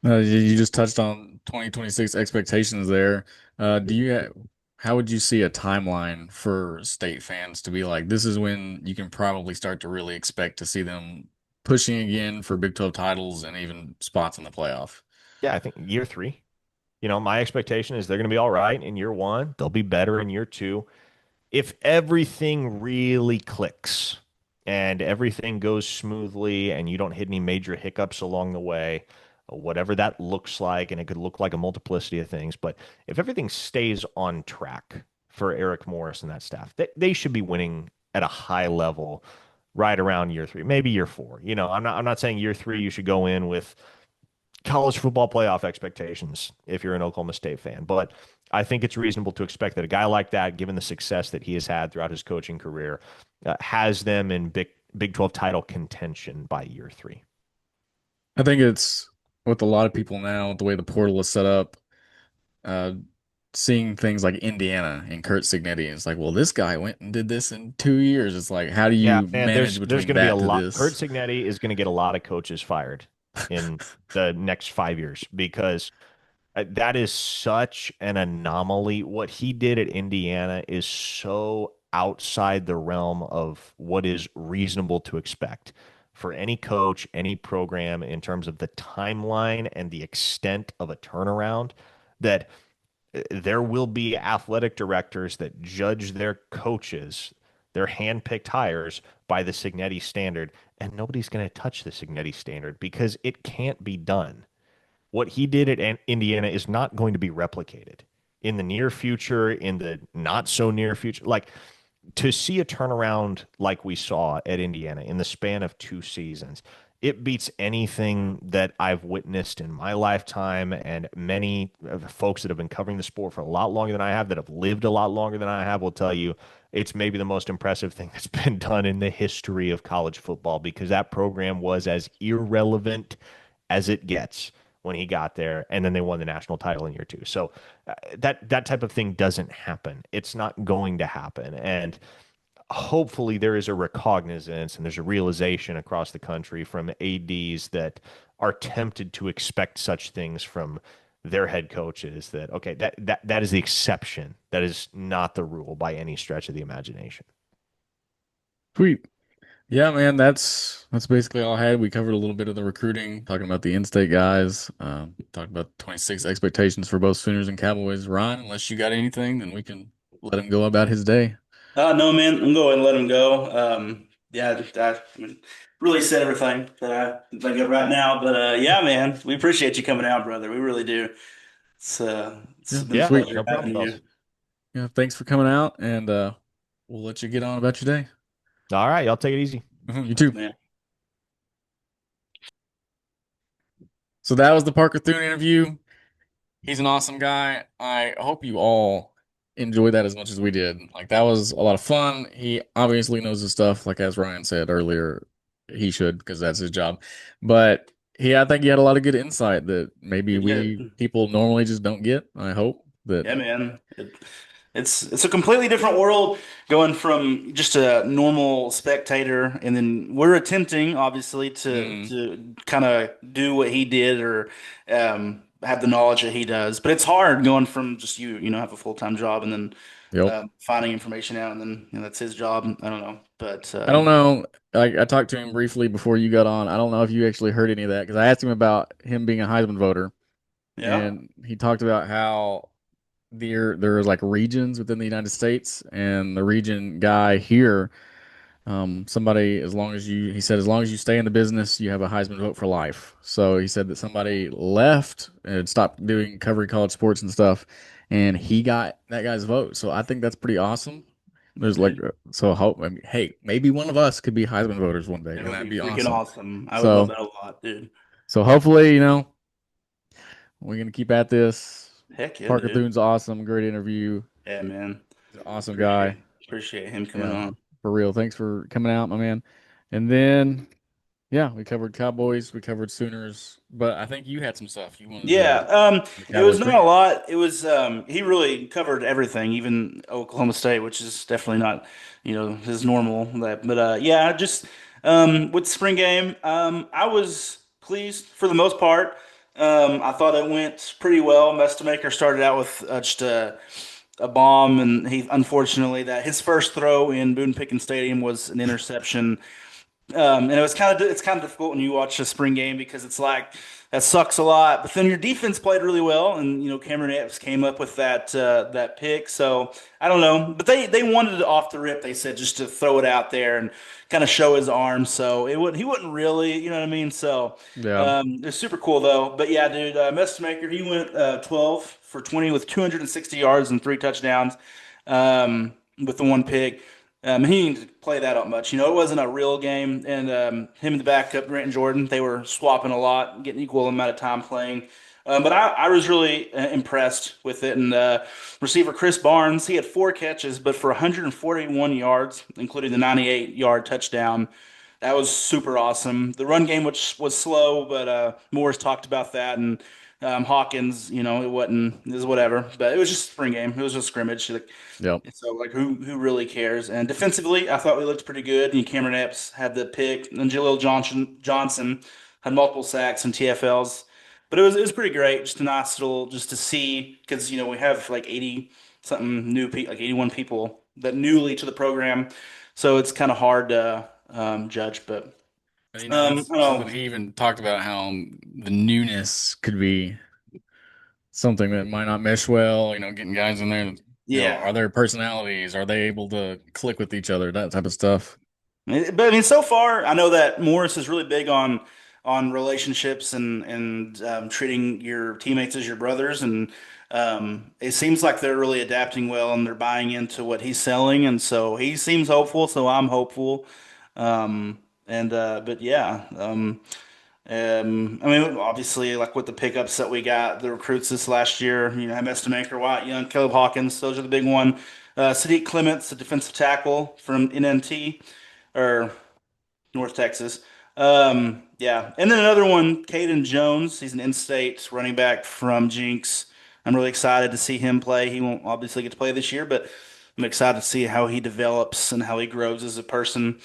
You just touched on 2026 expectations there. How would you see a timeline for state fans to be like, this is when you can probably start to really expect to see them pushing again for Big 12 titles and even spots in the playoff? Yeah, I think year three. My expectation is they're going to be all right in year one. They'll be better in year two. If everything really clicks and everything goes smoothly and you don't hit any major hiccups along the way, whatever that looks like, and it could look like a multiplicity of things, but if everything stays on track for Eric Morris and that staff, they should be winning at a high level right around year three, maybe year four. I'm not saying year three you should go in with college football playoff expectations if you're an Oklahoma State fan. But I think it's reasonable to expect that a guy like that, given the success that he has had throughout his coaching career, has them in Big 12 title contention by year three. I think it's with a lot of people now, with the way the portal is set up, uh, seeing things like Indiana and Kurt Signetti. It's like, well, this guy went and did this in 2 years. It's like, how do Yeah, you man, manage there's between going to be a that to lot. Kurt this? Signetti is going to get a lot of coaches fired in the next 5 years because that is such an anomaly. What he did at Indiana is so outside the realm of what is reasonable to expect for any coach, any program in terms of the timeline and the extent of a turnaround that there will be athletic directors that judge their coaches, their handpicked hires by the Signetti standard, and nobody's going to touch the Signetti standard because it can't be done. What he did at Indiana is not going to be replicated. in the near future, in the not so near future. Like to see a turnaround like we saw at Indiana in the span of 2 seasons, it beats anything that I've witnessed in my lifetime. And many of the folks that have been covering the sport for a lot longer than I have, that have lived a lot longer than I have, will tell you it's maybe the most impressive thing that's been done in the history of college football, because that program was as irrelevant as it gets when he got there, and then they won the national title in year two. So that type of thing doesn't happen. It's not going to happen, and hopefully there is a recognizance and there's a realization across the country from ads that are tempted to expect such things from their head coaches, that okay, that is the exception, that is not the rule by any stretch of the imagination. Sweet. Yeah, man, that's basically all I had. We covered a little bit of the recruiting, talking about the in-state guys, talking about 26 expectations for both Sooners and Cowboys. Ryan, unless you got anything, then we can let him go about his day. No, man, I'm going to let him go. Yeah, I really said everything that I can think of right now. But yeah, man, we appreciate you coming out, brother. We really do. It's Yeah, been a Yeah, sweet. pleasure no problem, having fellas. you. Yeah, thanks for coming out, and we'll let you get on about your day. All right, y'all take it easy. You too. Man. So that was the Parker Thune interview. He's an awesome guy. I hope you all enjoyed that as much as we did. Like that was a lot of fun. He obviously knows his stuff, like as Ryan said earlier, he should because that's his job. But I think he had a lot of good insight that maybe You we did. people normally just don't get. I hope that. Yeah, man. It's a completely different world going from just a normal spectator, and then we're attempting, obviously, to Mm, to kind of do what he did or have the knowledge that he does. But it's hard going from just have a full-time job and then yep. finding information out, and then that's his job. I don't know, but I don't know. I talked to him briefly before you got on. I don't know if you actually heard any of that because I asked him about him being a Heisman voter, yeah, and he talked about how there's like regions within the United States, and the region guy here, somebody as long as you he said as long as you stay in the business, you have a Heisman vote for life. So he said that somebody left and stopped doing covering college sports and stuff, and he got that guy's vote. So I think that's pretty awesome. There's like dude, so hope. I mean, hey, maybe one of us could be Heisman voters one day, it and would that'd be be freaking awesome. awesome. I would love So that a lot, dude. hopefully we're gonna keep at this. Heck yeah, Parker dude. Thune's awesome, great interview. Yeah, man. He's an awesome guy. Appreciate him coming Yeah, on. for real. Thanks for coming out, my man. And then, yeah, we covered Cowboys, we covered Sooners, but I think you had some stuff you wanted Yeah, to the it was Cowboys not a pregame. lot. It was he really covered everything, even Oklahoma State, which is definitely not, his normal. But yeah, just with the spring game, I was pleased for the most part. I thought it went pretty well. Mestamaker started out with just a bomb, and he unfortunately that his first throw in Boone Pickens Stadium was an interception. And it's kind of difficult when you watch a spring game because it's like that sucks a lot. But then your defense played really well, and Cameron Epps came up with that pick. So I don't know, but they wanted it off the rip. They said just to throw it out there and kind of show his arm. So he wouldn't really, you know what I mean. So Yeah, it's super cool though. But yeah, dude, Messmaker he went 12 for 20 with 260 yards and 3 touchdowns with the one pick. He didn't play that up much. It wasn't a real game, and him and the backup Grant and Jordan, they were swapping a lot, getting equal amount of time playing. But I was really impressed with it. And receiver Chris Barnes, he had 4 catches, but for 141 yards, including the 98-yard touchdown. That was super awesome. The run game, which was slow, but Morris talked about that, and Hawkins, it was whatever. But it was just a spring game. It was just a scrimmage. Like, yep, so like who really cares? And defensively, I thought we looked pretty good. And Cameron Epps had the pick, and Johnson had multiple sacks and TFLs. But it was pretty great. Just a nice little just to see because we have like 80 something new people, like 81 people that newly to the program. So it's kind of hard to judge. But and, I that's don't something know. he even talked about how the newness could be something that might not mesh well. Getting guys in there. Yeah. Are their personalities? Are they able to click with each other? That type of stuff. But I mean, so far, I know that Morris is really big on relationships and treating your teammates as your brothers. And It seems like they're really adapting well and they're buying into what he's selling, and so he seems hopeful. So I'm hopeful. But yeah, I mean, obviously, like with the pickups that we got, the recruits this last year, Maker, White, Young, Caleb Hawkins, those are the big one. Sadiq Clements, the defensive tackle from NNT or North Texas. Yeah, and then another one, Caden Jones. He's an in-state running back from Jinx. I'm really excited to see him play. He won't obviously get to play this year, but I'm excited to see how he develops and how he grows as a person.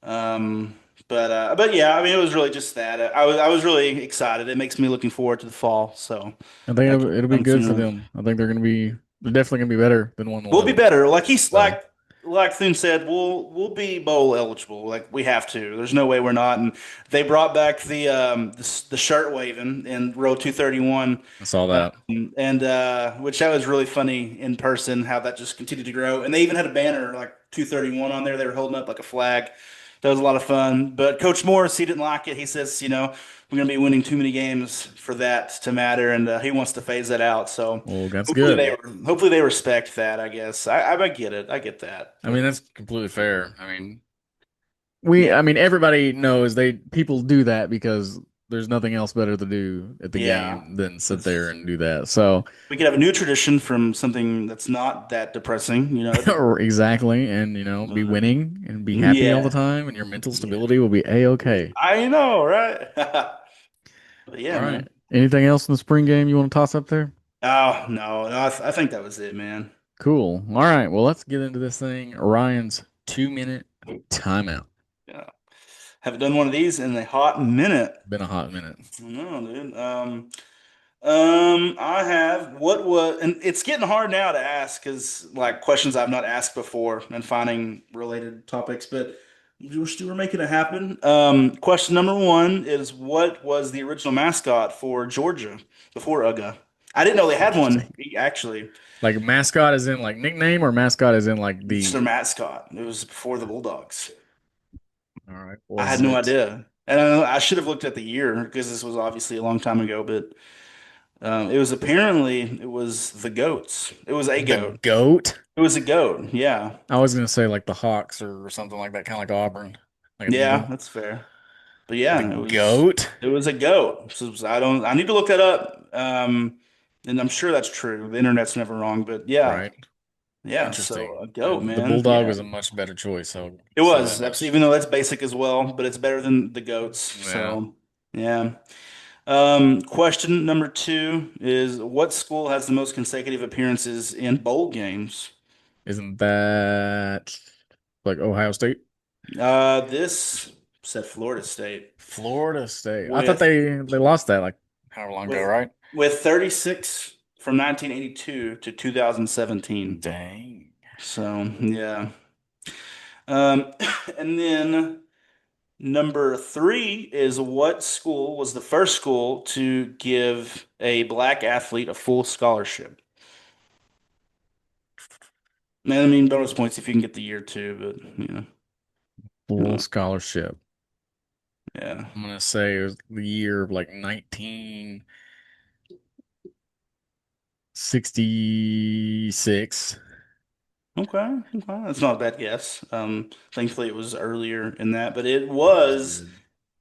Um, but yeah, I mean, it was really just that. I was really excited. It makes me looking forward to the fall. So I think that it'll be comes good for sooner. them. I think they're definitely gonna be better than We'll be 1-1. better. Like he's So like Thune said, we'll be bowl eligible. Like we have to. There's no way we're not. And they brought back the shirt waving in row 231, I saw that. and which that was really funny in person how that just continued to grow. And they even had a banner like 231 on there. They were holding up like a flag. That was a lot of fun. But Coach Morris, he didn't like it. He says, we're going to be winning too many games for that to matter, and he wants to phase that out. So Well, that's hopefully good. hopefully they respect that. I guess I get it. I get that. I mean, that's completely fair. Yeah, I mean, everybody knows people do that because there's nothing else better to do at the yeah. game than sit there It's, and do that. So, we could have a new tradition from something that's not that depressing. That'd be great. exactly, and be But, winning and be happy all the yeah, time, and your mental yeah. stability will be a-okay. I know, right? But All yeah, right. man. Anything else in the spring game you want to toss up there? Oh no, I think that was it, man. Cool. All right. Well, let's get into this thing. Ryan's 2-minute timeout. Yeah, haven't done one of these in a hot minute. Been a hot minute. I know, dude. I have and it's getting hard now to ask because like questions I've not asked before and finding related topics, but we're making it happen. Question number one is what was the original mascot for Georgia before UGA? I didn't know they had one Interesting. actually. Like mascot is in like nickname or mascot is in like It's their the. mascot. It was before the Bulldogs. All right. I had Was no it idea. And I should have looked at the year because this was obviously a long time ago, but it was the goats. It was a the goat. goat? It was a goat. Yeah. I was gonna say like the Hawks or something like that, kind of like Auburn, like an Yeah, eagle. that's fair. But The yeah, goat, it was a goat. So I need to look that up. And I'm sure that's true. The internet's never wrong, but yeah. right? Yeah, so Interesting. a goat, And the man. bulldog Yeah. was a much better choice. I'll It say that was. much. Even though that's basic as well, but it's better than the goats. Yeah. So, yeah. Question number two is what school has the most consecutive appearances in bowl games? Isn't that like Ohio State? This said Florida State Florida State. I thought with they lost that like however long ago, with right? with 36 from 1982 to 2017. Dang. So, yeah. Um, and then number three is what school was the first school to give a black athlete a full scholarship? And I mean, bonus points if you can get the year too, but Full uh, scholarship. yeah. I'm gonna say it was the year of like 1966. Okay, okay, that's not a bad guess. Thankfully it was earlier in that, but it was Good.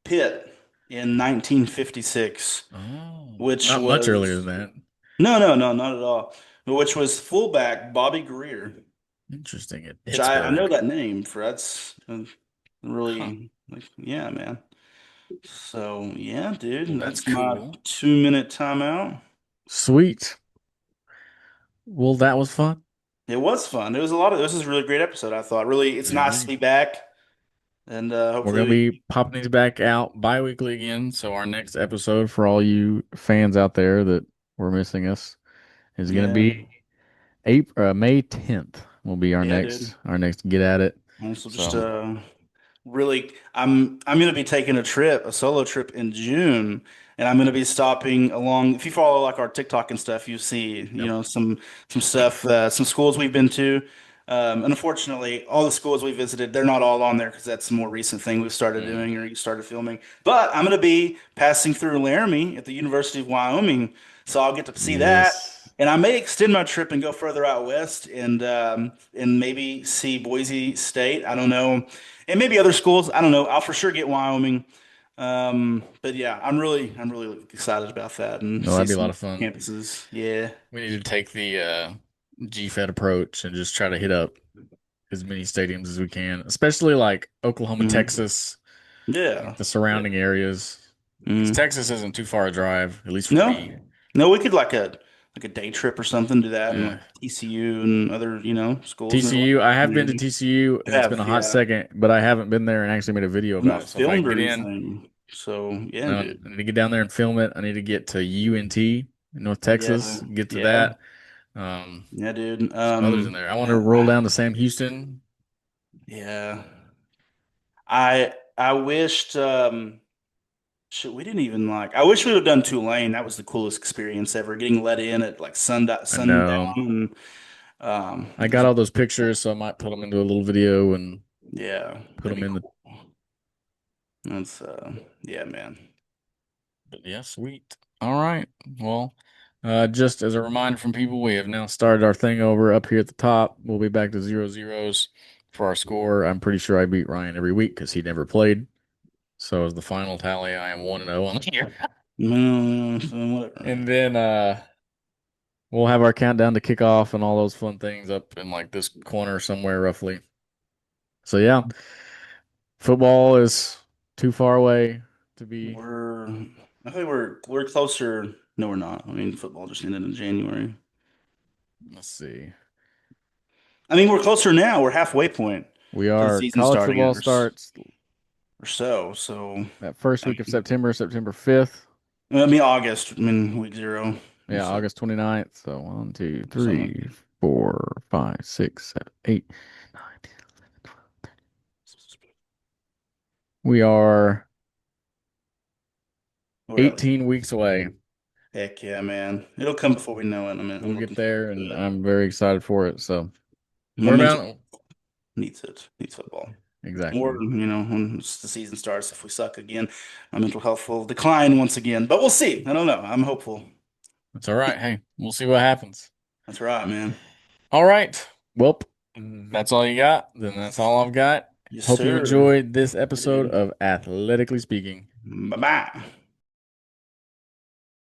Pitt in 1956, Oh, which not much earlier than was that. no, not at all. Which was fullback Bobby Greer, Interesting. At which I know Pittsburgh. that name for that's Huh. really like yeah, man. So yeah, Well, dude, that's that's my cool. 2 minute timeout. Sweet. Well, that was fun. It was fun. It was a lot of this is a really great episode, I thought. Really, it's I nice to agree. be back, and We're hopefully gonna be popping these back out bi-weekly again. So our next episode for all you fans out there that were missing us is gonna yeah, be May 10th will be yeah, dude. our next get at it. Also, just So really, I'm gonna be taking a solo trip in June, and I'm gonna be stopping along. If you follow like our TikTok and stuff, you see, yep. some stuff, some schools we've been to. Unfortunately, all the schools we visited, they're not all on there because that's a more recent thing we've started Mm. doing or you started filming. But I'm gonna be passing through Laramie at the University of Wyoming, so I'll get to see that. Yes. And I may extend my trip and go further out west and maybe see Boise State. I don't know. And maybe other schools. I don't know. I'll for sure get Wyoming. But yeah, I'm really excited about that and No, see that'd be a lot some of fun. campuses. Yeah. We need to take the G-Fed approach and just try to hit up as many stadiums as we can, especially like Oklahoma, Mhm. Texas, Yeah. like the Yeah. surrounding areas. Because Mhm. Texas isn't too far a drive, at least for No. me. No, we could like a day trip or something, do that and Yeah. like TCU and other, schools. And there's a lot TCU, I of have been to communities. TCU You and it's been a have, hot yeah. second, but I haven't been there and actually made a video Well, about not it. So if I can filmed or get in, anything. So yeah, I dude. need to get down there and film it. I need to get to UNT, North Texas, Yeah. get to Yeah. that. Um, Yeah, dude. some others in there. I want to Man, roll down to Sam Houston. yeah. I wished shit, we didn't even like I wish we would have done Tulane. That was the coolest experience ever. Getting let in at like I sundown know. and I it was got all those pictures, so I might put them into a little video and yeah, put that'd them be in the. cool. That's yeah, man. But yeah, sweet. All right. Well, just as a reminder from people, we have now started our thing over up here at the top. We'll be back to 0-0s for our score. I'm pretty sure I beat Ryan every week because he never played. So as the final tally, I am 1-0 on the year. So whatever. And then we'll have our countdown to kickoff and all those fun things up in like this corner somewhere roughly. So yeah, football is too far away to be. We're I think we're closer. No, we're not. I mean, football just ended in January. Let's see. I mean, we're closer now. We're halfway point We to the are season college starting football starts or so. So that first I week of mean, September, September 5th. August. I mean, week zero. Yeah, So August 29th. So one, two, something like three, 4, 5, 6, 7, 8, 9, 10, 11, 12. We are that. We're at least 18 weeks away. heck yeah, man. It'll come before we know it. I mean, We'll I'm get looking forward there, and to it. I'm very excited for it. So, My what mental about needs it. Needs football. Or, exactly? when the season starts, if we suck again, my mental health will decline once again. But we'll see. I don't know. I'm hopeful. It's all right. Hey, we'll see what happens. That's right, man. All right. Well, that's all you got. Then that's all I've got. Yes, Hope you sir. enjoyed this I episode did. of Athletically Speaking. Bye bye.